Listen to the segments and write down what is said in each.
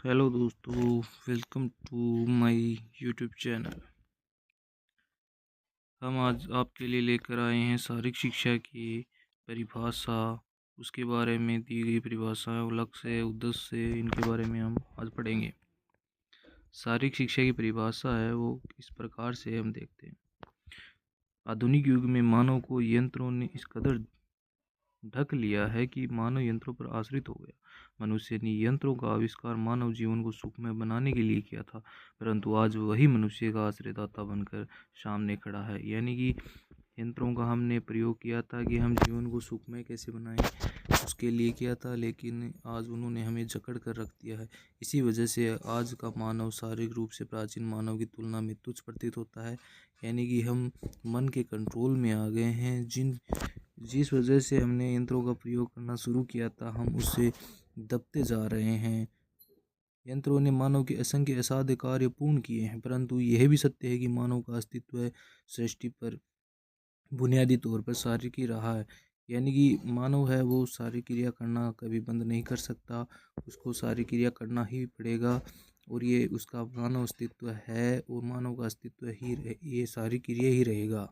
Hello दोस्तों, welcome to my YouTube channel. हम आज आपके लिए लेकर आए हैं शारीरिक शिक्षा की परिभाषा। उसके बारे में दी गई परिभाषाएं, लक्ष्य, उद्देश्य, इनके बारे में हम आज पढ़ेंगे। शारीरिक शिक्षा की परिभाषा है वो इस प्रकार से हम देखते हैं। आधुनिक युग में मानव को यंत्रों ने इस कदर ढक लिया है कि मानव यंत्रों पर आश्रित हो गया। मनुष्य ने यंत्रों का आविष्कार मानव जीवन को सुखमय बनाने के लिए किया था, परंतु आज वही मनुष्य का आश्रयदाता बनकर सामने खड़ा है। यानी कि यंत्रों का हमने प्रयोग किया था कि हम जीवन को सुखमय कैसे बनाएं, उसके लिए किया था, लेकिन आज उन्होंने हमें जकड़ कर रख दिया है। इसी वजह से आज का मानव शारीरिक रूप से प्राचीन मानव की तुलना में तुच्छ प्रतीत होता है। यानी कि हम मन के कंट्रोल में आ गए हैं। जिस वजह से हमने यंत्रों का प्रयोग करना शुरू किया था, हम उससे दबते जा रहे हैं। यंत्रों ने मानव के असंख्य असाध्य कार्य पूर्ण किए हैं, परंतु यह भी सत्य है कि मानव का अस्तित्व सृष्टि पर बुनियादी तौर पर शारीरिक ही रहा है। यानी कि मानव है वो शारीरिक क्रिया करना कभी बंद नहीं कर सकता, उसको शारीरिक क्रिया करना ही पड़ेगा। और ये उसका मानव अस्तित्व है और मानव का अस्तित्व ही ये शारीरिक क्रिया ही रहेगा।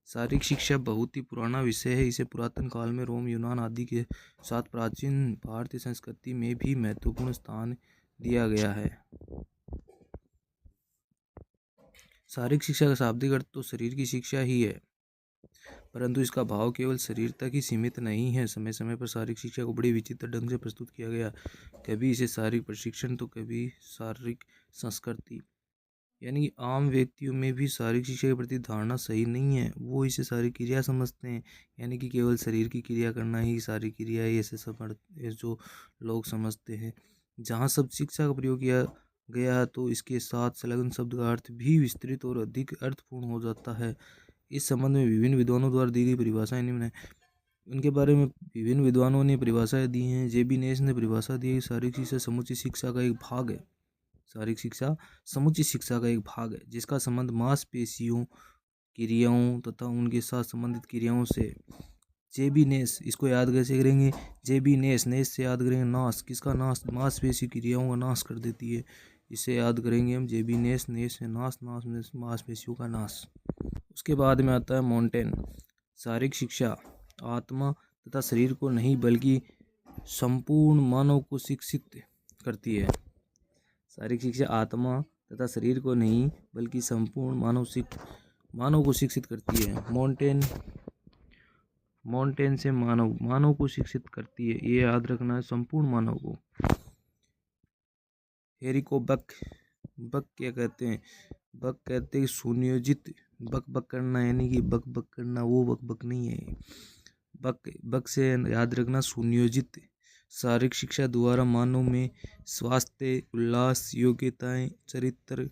शारीरिक शिक्षा बहुत ही पुराना विषय है। इसे पुरातन काल में रोम, यूनान आदि के साथ प्राचीन भारतीय संस्कृति में भी महत्वपूर्ण स्थान दिया गया है। शारीरिक शिक्षा का शाब्दिक अर्थ तो शरीर की शिक्षा ही है, परंतु इसका भाव केवल शरीर तक ही सीमित नहीं है। समय समय पर शारीरिक शिक्षा को बड़े विचित्र ढंग से प्रस्तुत किया गया। कभी इसे शारीरिक प्रशिक्षण तो कभी शारीरिक संस्कृति। यानी कि आम व्यक्तियों में भी शारीरिक शिक्षा के प्रति धारणा सही नहीं है। वो इसे शारीरिक क्रिया समझते हैं, यानी कि केवल शरीर की क्रिया करना ही शारीरिक क्रिया है, ऐसे जो लोग समझते हैं। जहाँ शब्द शिक्षा का प्रयोग किया गया है तो इसके साथ संलग्न शब्द का अर्थ भी विस्तृत और अधिक अर्थपूर्ण हो जाता है। इस संबंध में विभिन्न विद्वानों द्वारा दी गई परिभाषाएं निम्न है। उनके बारे में विभिन्न विद्वानों ने परिभाषाएं दी हैं। जेबी नेस ने परिभाषा दी है, शारीरिक शिक्षा समुचित शिक्षा का एक भाग है। शारीरिक शिक्षा समुचित शिक्षा का एक भाग है जिसका संबंध मांसपेशियों, क्रियाओं तथा उनके साथ संबंधित क्रियाओं से। जेबी नेस, इसको याद कैसे करेंगे? जेबी नेस, नेस से याद करेंगे नाश, किसका नाश? मांसपेशी क्रियाओं का नाश कर देती है, इसे याद करेंगे हम। जेबी नेस, नेस से नाश, नाश में मांसपेशियों का नाश। उसके बाद में आता है मोंटेन। शारीरिक शिक्षा आत्मा तथा शरीर को नहीं बल्कि संपूर्ण मानव को शिक्षित करती है। शारीरिक शिक्षा आत्मा तथा शरीर को नहीं बल्कि संपूर्ण मानव को शिक्षित करती है। मोंटेन से मानव को शिक्षित करती है, ये याद रखना है, संपूर्ण मानव को। हेरिको बक क्या कहते हैं? बक कहते हैं सुनियोजित बक करना, यानी कि बक करना, वो बक नहीं है। बक से याद रखना सुनियोजित। शारीरिक शिक्षा द्वारा मानव में स्वास्थ्य, उल्लास, योग्यताएं, चरित्र,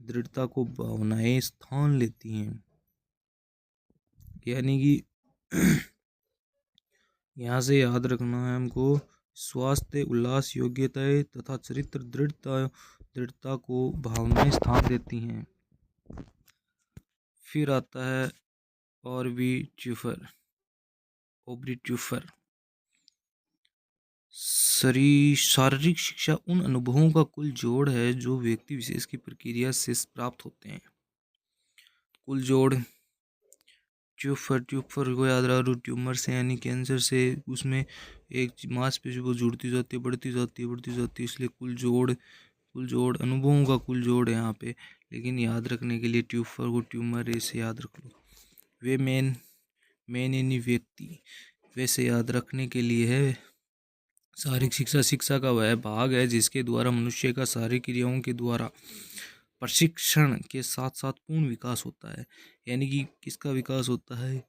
दृढ़ता को भावनाएं स्थान लेती हैं। यानी कि यहाँ से याद रखना है हमको, स्वास्थ्य, उल्लास, योग्यताएं तथा चरित्र, दृढ़ता को भावनाएं स्थान देती हैं। फिर आता है ओब्रीट्यूफर। शारीरिक शिक्षा उन अनुभवों का कुल जोड़ है जो व्यक्ति विशेष की प्रक्रिया से प्राप्त होते हैं। कुल जोड़। ट्यूफर को याद रहा, ट्यूमर से यानी कैंसर से, उसमें एक मांसपेशी वो जुड़ती जाती है, बढ़ती जाती है, इसलिए कुल जोड़ अनुभवों का कुल जोड़ है यहाँ पे। लेकिन याद रखने के लिए ट्यूफर को ट्यूमर ऐसे याद रख लो। वे मेन यानी व्यक्ति, वैसे याद रखने के लिए है। शारीरिक शिक्षा का वह भाग है जिसके द्वारा मनुष्य का शारीरिक क्रियाओं के द्वारा प्रशिक्षण के साथ साथ पूर्ण विकास होता है। यानी कि किसका विकास होता है?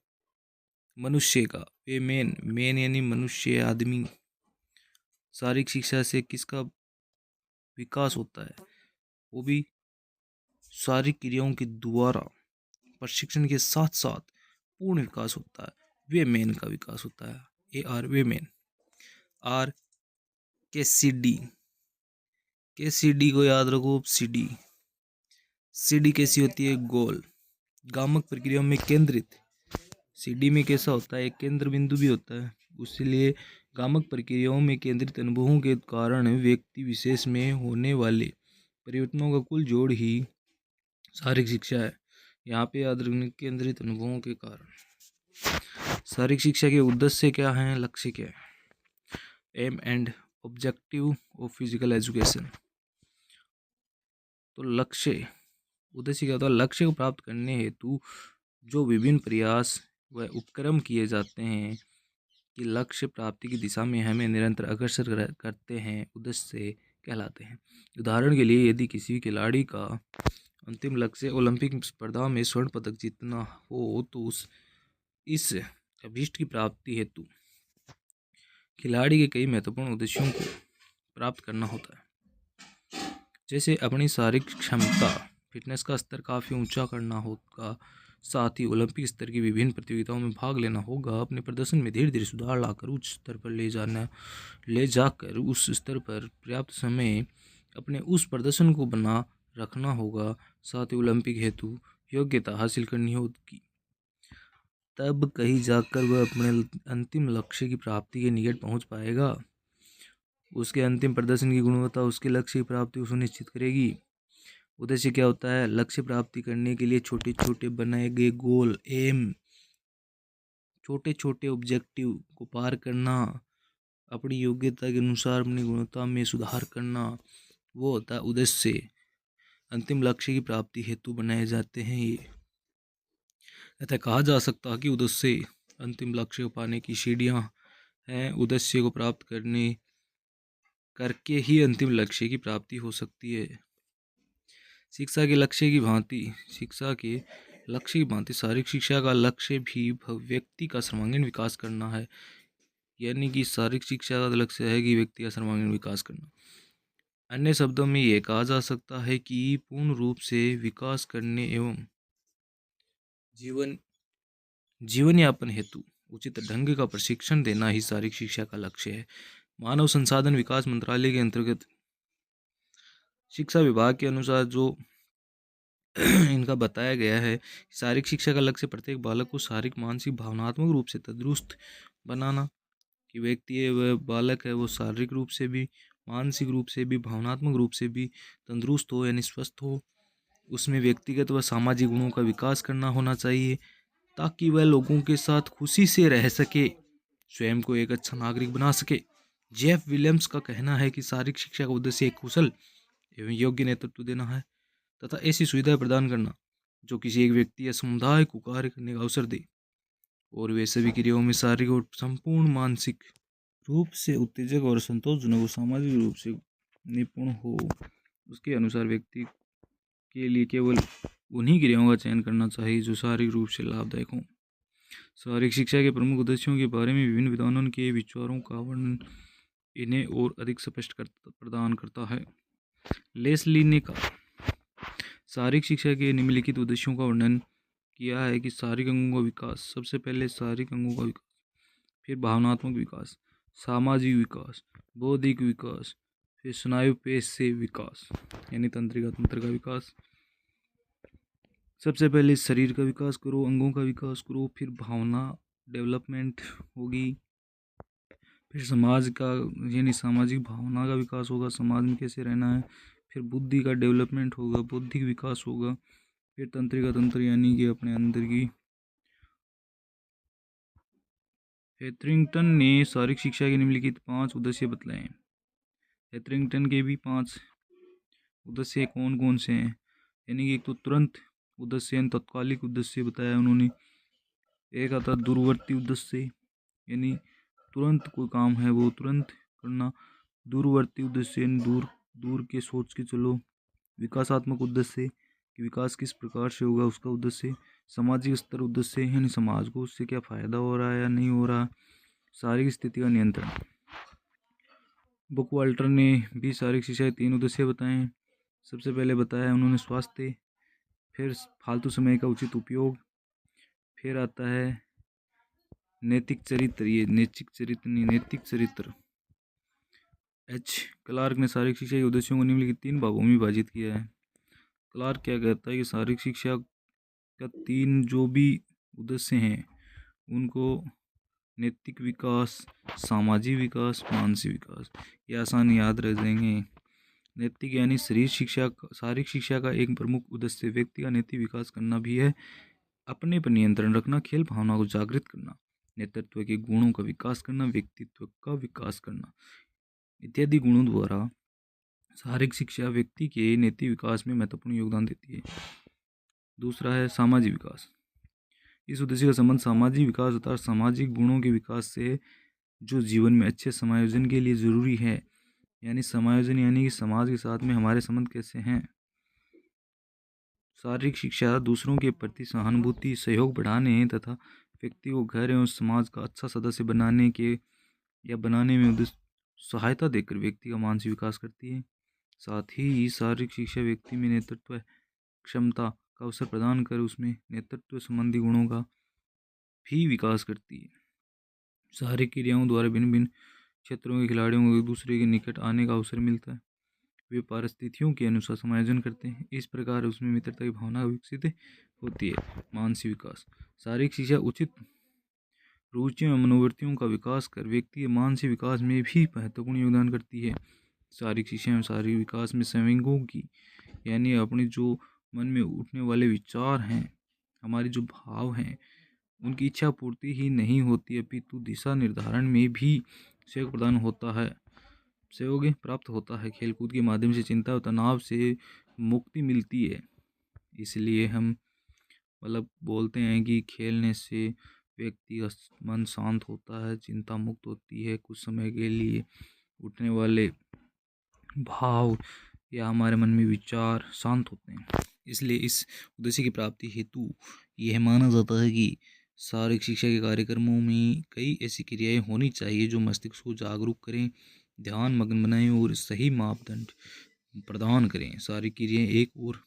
मनुष्य का। वे मेन यानी मनुष्य, आदमी। शारीरिक शिक्षा से किसका विकास होता है? वो भी शारीरिक क्रियाओं के द्वारा प्रशिक्षण के साथ साथ पूर्ण विकास होता है। वे मेन का विकास होता है। वे मेन। आर के सी डी को याद रखो। सीडी कैसी होती है? गोल, गामक प्रक्रिया में केंद्रित। सीडी में कैसा होता है? एक केंद्र बिंदु भी होता है, इसलिए गामक प्रक्रियाओं में केंद्रित अनुभवों के कारण व्यक्ति विशेष में होने वाले परिवर्तनों का कुल जोड़ ही शारीरिक शिक्षा है। यहाँ पे याद रखने केंद्रित अनुभवों के कारण। शारीरिक शिक्षा के उद्देश्य क्या हैं, लक्ष्य क्या है? Aim and objective of physical education. तो लक्ष्य, उद्देश्य क्या होता है? लक्ष्य को प्राप्त करने हेतु जो विभिन्न प्रयास व उपक्रम किए जाते हैं कि लक्ष्य प्राप्ति की दिशा में हमें निरंतर अग्रसर करते हैं, उद्देश्य कहलाते हैं। उदाहरण के लिए यदि किसी खिलाड़ी का अंतिम लक्ष्य ओलंपिक स्पर्धा में स्वर्ण पदक जीतना हो तो इस अभीष्ट की प्राप्ति हेतु खिलाड़ी के कई महत्वपूर्ण उद्देश्यों को प्राप्त करना होता है। जैसे अपनी शारीरिक क्षमता, फिटनेस का स्तर काफ़ी ऊंचा करना होगा, साथ ही ओलंपिक स्तर की विभिन्न प्रतियोगिताओं में भाग लेना होगा, अपने प्रदर्शन में धीरे धीरे सुधार लाकर उच्च स्तर पर ले जाकर उस स्तर पर पर्याप्त समय अपने उस प्रदर्शन को बना रखना होगा, साथ ही ओलंपिक हेतु योग्यता हासिल करनी होगी। तब कहीं जाकर वह अपने अंतिम लक्ष्य की प्राप्ति के निकट पहुंच पाएगा। उसके अंतिम प्रदर्शन की गुणवत्ता उसके लक्ष्य की प्राप्ति को सुनिश्चित करेगी। उद्देश्य क्या होता है? लक्ष्य प्राप्ति करने के लिए छोटे छोटे बनाए गए गोल, एम, छोटे छोटे ऑब्जेक्टिव को पार करना, अपनी योग्यता के अनुसार अपनी गुणवत्ता में सुधार करना, वो होता है उद्देश्य। अंतिम लक्ष्य की प्राप्ति हेतु बनाए जाते हैं ये। ऐसा कहा जा सकता है कि उद्देश्य अंतिम लक्ष्य को पाने की सीढ़ियाँ हैं। उद्देश्य को प्राप्त करके ही अंतिम लक्ष्य की प्राप्ति हो सकती है। शिक्षा के लक्ष्य की भांति शारीरिक शिक्षा का लक्ष्य भी व्यक्ति का सर्वांगीण विकास करना है। यानी कि शारीरिक शिक्षा का लक्ष्य है कि व्यक्ति का सर्वांगीण विकास करना। अन्य शब्दों में यह कहा जा सकता है कि पूर्ण रूप से विकास करने एवं जीवन यापन हेतु उचित ढंग का प्रशिक्षण देना ही शारीरिक शिक्षा का लक्ष्य है। मानव संसाधन विकास मंत्रालय के अंतर्गत शिक्षा विभाग के अनुसार जो इनका बताया गया है, शारीरिक शिक्षा का लक्ष्य प्रत्येक बालक को शारीरिक, मानसिक, भावनात्मक रूप से तंदुरुस्त बनाना। कि व्यक्ति है, वह बालक है, वो शारीरिक रूप से भी, मानसिक रूप से भी, भावनात्मक रूप से भी तंदुरुस्त हो यानी स्वस्थ हो। उसमें व्यक्तिगत व सामाजिक गुणों का विकास करना होना चाहिए ताकि वह लोगों के साथ खुशी से रह सके, स्वयं को एक अच्छा नागरिक बना सके। जेफ विलियम्स का कहना है कि शारीरिक शिक्षा का उद्देश्य एक कुशल एवं योग्य नेतृत्व देना है तथा ऐसी सुविधाएं प्रदान करना जो किसी एक व्यक्ति या समुदाय को कार्य करने का अवसर दे और वे सभी क्रियाओं में शारीरिक और संपूर्ण मानसिक रूप से उत्तेजक और संतोषजनक और सामाजिक रूप से निपुण हो। उसके अनुसार व्यक्ति के लिए केवल उन्हीं क्रियाओं का चयन करना चाहिए जो शारीरिक रूप से लाभदायक हों। शारीरिक शिक्षा के प्रमुख उद्देश्यों के बारे में विभिन्न विद्वानों के विचारों का वर्णन इन्हें और अधिक स्पष्ट प्रदान करता है। लेस्ली ने कहा, शारीरिक शिक्षा के निम्नलिखित उद्देश्यों का वर्णन किया है कि शारीरिक अंगों का विकास, सबसे पहले शारीरिक अंगों का विकास, फिर भावनात्मक विकास, सामाजिक विकास, बौद्धिक विकास, फिर स्नायु पेशी विकास यानी तंत्रिका तंत्र का विकास। सबसे पहले शरीर का विकास करो, अंगों का विकास करो, फिर भावना डेवलपमेंट होगी, फिर समाज का यानी सामाजिक भावना का विकास होगा, समाज में कैसे रहना है, फिर बुद्धि का डेवलपमेंट होगा, बौद्धिक विकास होगा, फिर तंत्रिका तंत्र यानी कि अपने अंदर की। हेथरिंगटन ने शारीरिक शिक्षा के निम्नलिखित 5 उद्देश्य बतलाए हैं। हेथरिंगटन के भी 5 उद्देश्य कौन कौन से हैं? यानी कि एक तो तुरंत उद्देश्य यानी तत्कालिक उद्देश्य बताया उन्होंने। एक आता दूरवर्ती उद्देश्य यानी तुरंत कोई काम है वो तुरंत करना। दूरवर्ती उद्देश्य यानी दूर के सोच के चलो। विकासात्मक उद्देश्य कि विकास किस प्रकार से होगा उसका उद्देश्य। सामाजिक स्तर उद्देश्य यानी समाज को उससे क्या फ़ायदा हो रहा है या नहीं हो रहा। शारीरिक स्थिति का नियंत्रण। बुकवाल्टर ने भी शारीरिक शिक्षा के 3 उद्देश्य बताए हैं। सबसे पहले बताया उन्होंने स्वास्थ्य, फिर फालतू समय का उचित उपयोग, फिर आता है नैतिक चरित्र। ये नैतिक चरित्र। एच क्लार्क ने शारीरिक शिक्षा के उद्देश्यों को निम्नलिखित 3 भागों में विभाजित किया है। क्लार्क क्या कहता है कि शारीरिक शिक्षा का 3 जो भी उद्देश्य हैं उनको नैतिक विकास, सामाजिक विकास, मानसिक विकास। ये आसान याद रह जाएंगे। नैतिक यानी शारीरिक शिक्षा का एक प्रमुख उद्देश्य व्यक्ति का नैतिक विकास करना भी है। अपने पर नियंत्रण रखना, खेल भावना को जागृत करना, नेतृत्व के गुणों का विकास करना, व्यक्तित्व का विकास करना इत्यादि गुणों द्वारा शारीरिक शिक्षा व्यक्ति के नैतिक विकास में महत्वपूर्ण योगदान देती है। दूसरा है सामाजिक विकास। इस उद्देश्य का संबंध सामाजिक विकास तथा सामाजिक गुणों के विकास से, जो जीवन में अच्छे समायोजन के लिए जरूरी है। यानी समायोजन यानी कि समाज के साथ में हमारे संबंध कैसे हैं। शारीरिक शिक्षा दूसरों के प्रति सहानुभूति, सहयोग बढ़ाने तथा व्यक्ति को घर एवं समाज का अच्छा सदस्य बनाने में उद्देश्य सहायता देकर व्यक्ति का मानसिक विकास करती है। साथ ही शारीरिक शिक्षा व्यक्ति में नेतृत्व क्षमता का अवसर प्रदान कर उसमें नेतृत्व संबंधी गुणों का भी विकास करती है। शारीरिक क्रियाओं द्वारा भिन्न भिन्न क्षेत्रों के खिलाड़ियों को एक दूसरे के निकट आने का अवसर मिलता है। वे परिस्थितियों के अनुसार समायोजन करते हैं। इस प्रकार उसमें मित्रता की भावना विकसित होती है। मानसिक विकास। शारीरिक शिक्षा उचित रुचियों एवं मनोवृत्तियों का विकास कर व्यक्ति के मानसिक विकास में भी महत्वपूर्ण योगदान करती है। शारीरिक शिक्षा एवं शारीरिक विकास में संवेगों की यानी अपने जो मन में उठने वाले विचार हैं, हमारे जो भाव हैं, उनकी इच्छा पूर्ति ही नहीं होती अपितु दिशा निर्धारण में भी सहयोग प्रदान होता है, सहयोग प्राप्त होता है। खेलकूद के माध्यम से चिंता और तनाव से मुक्ति मिलती है। इसलिए हम बोलते हैं कि खेलने से व्यक्ति का मन शांत होता है, चिंता मुक्त होती है, कुछ समय के लिए उठने वाले भाव या हमारे मन में विचार शांत होते हैं। इसलिए इस उद्देश्य की प्राप्ति हेतु यह माना जाता है कि शारीरिक शिक्षा के कार्यक्रमों में कई ऐसी क्रियाएं होनी चाहिए जो मस्तिष्क को जागरूक करें, ध्यान मग्न बनाएं और सही मापदंड प्रदान करें। शारीरिक क्रियाएं एक और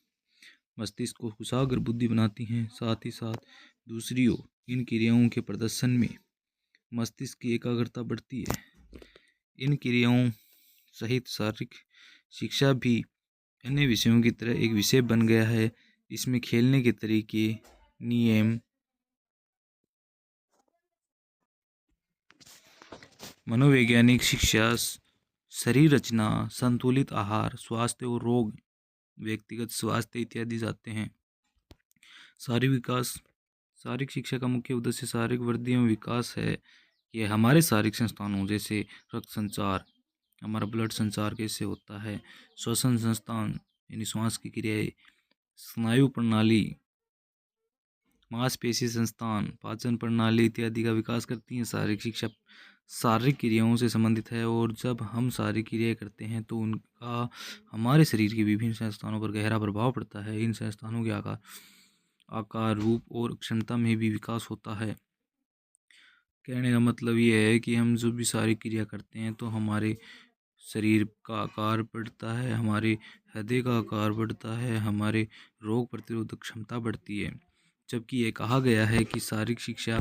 मस्तिष्क को कुशाग्र बुद्धि बनाती हैं, साथ ही साथ दूसरी ओर इन क्रियाओं के प्रदर्शन में मस्तिष्क की एकाग्रता बढ़ती है। इन क्रियाओं सहित शारीरिक शिक्षा भी अन्य विषयों की तरह एक विषय बन गया है। इसमें खेलने के तरीके, नियम, मनोवैज्ञानिक शिक्षा, शरीर रचना, संतुलित आहार, स्वास्थ्य और रोग, व्यक्तिगत स्वास्थ्य इत्यादि जाते हैं। शारीरिक विकास। शारीरिक शिक्षा का मुख्य उद्देश्य शारीरिक वृद्धि एवं विकास है। यह हमारे शारीरिक संस्थानों जैसे रक्त संचार, हमारा ब्लड संचार कैसे होता है, श्वसन संस्थान यानी श्वास की क्रियाएं, स्नायु प्रणाली, मांसपेशी संस्थान, पाचन प्रणाली इत्यादि का विकास करती है। शारीरिक शिक्षा शारीरिक क्रियाओं से संबंधित है और जब हम शारीरिक क्रियाएं करते हैं तो उनका हमारे शरीर के विभिन्न संस्थानों पर गहरा प्रभाव पड़ता है। इन संस्थानों के आकार, रूप और क्षमता में भी विकास होता है। कहने का मतलब ये है कि हम जो भी शारीरिक क्रिया करते हैं तो हमारे शरीर का आकार बढ़ता है, हमारे हृदय का आकार बढ़ता है, हमारे रोग प्रतिरोधक क्षमता बढ़ती है। जबकि ये कहा गया है कि शारीरिक शिक्षा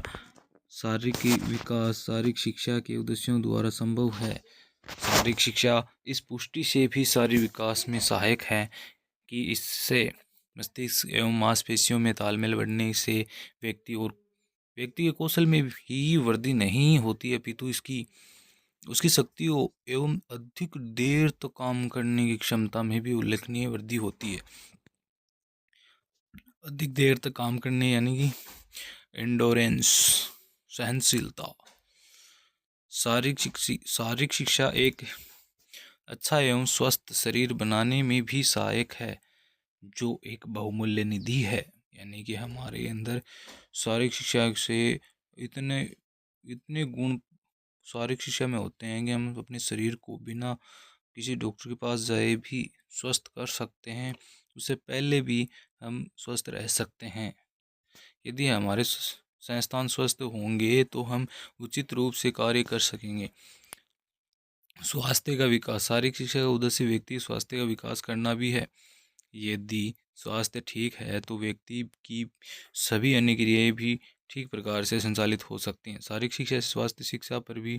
के उद्देश्यों द्वारा संभव है। शारीरिक शिक्षा इस पुष्टि से भी शारीरिक विकास में सहायक है कि इससे मस्तिष्क एवं मांसपेशियों में तालमेल बढ़ने से व्यक्ति के कौशल में ही वृद्धि नहीं होती अपितु उसकी शक्तियों एवं अधिक देर तक काम करने की क्षमता में भी उल्लेखनीय वृद्धि होती है। अधिक देर तक काम करने यानी कि एंडोरेंस, सहनशीलता। शारीरिक शिक्षा एक अच्छा एवं स्वस्थ शरीर बनाने में भी सहायक है, जो एक बहुमूल्य निधि है। यानी कि हमारे अंदर शारीरिक शिक्षा से इतने गुण शारीरिक शिक्षा में होते हैं कि हम अपने शरीर को बिना किसी डॉक्टर के पास जाए भी स्वस्थ कर सकते हैं। उससे पहले भी हम स्वस्थ रह सकते हैं। यदि हमारे संस्थान स्वस्थ होंगे तो हम उचित रूप से कार्य कर सकेंगे। स्वास्थ्य का विकास। शारीरिक शिक्षा का उद्देश्य व्यक्ति स्वास्थ्य का विकास करना भी है। यदि स्वास्थ्य ठीक है तो व्यक्ति की सभी अन्य क्रियाएं भी ठीक प्रकार से संचालित हो सकती हैं। शारीरिक शिक्षा से स्वास्थ्य शिक्षा पर भी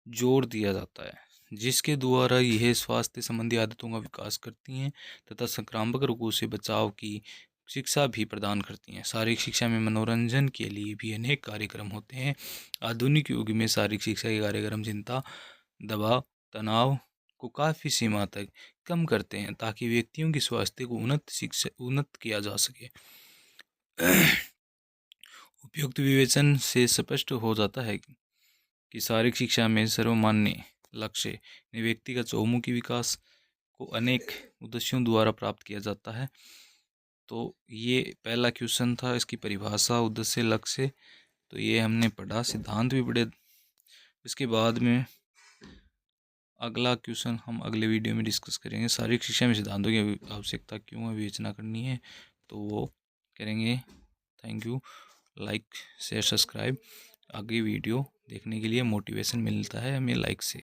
जोर दिया जाता है, जिसके द्वारा यह स्वास्थ्य संबंधी आदतों का विकास करती हैं तथा संक्रामक रोगों से बचाव की शिक्षा भी प्रदान करती हैं। शारीरिक शिक्षा में मनोरंजन के लिए भी अनेक कार्यक्रम होते हैं। आधुनिक युग में शारीरिक शिक्षा के कार्यक्रम चिंता, दबाव, तनाव को काफ़ी सीमा तक कम करते हैं ताकि व्यक्तियों की स्वास्थ्य को उन्नत किया जा सके। उपयुक्त विवेचन से स्पष्ट हो जाता है कि शारीरिक शिक्षा में सर्वमान्य लक्ष्य व्यक्ति का चहुमुखी विकास को अनेक उद्देश्यों द्वारा प्राप्त किया जाता है। तो ये पहला क्वेश्चन था, इसकी परिभाषा, उद्देश्य, लक्ष्य। तो ये हमने पढ़ा, सिद्धांत भी पढ़े। इसके बाद में अगला क्वेश्चन हम अगले वीडियो में डिस्कस करेंगे। शारीरिक शिक्षा में सिद्धांतों की आवश्यकता क्यों है, विवेचना करनी है, तो वो करेंगे। Thank you. Like share subscribe. आगे वीडियो देखने के लिए मोटिवेशन मिलता है हमें लाइक से।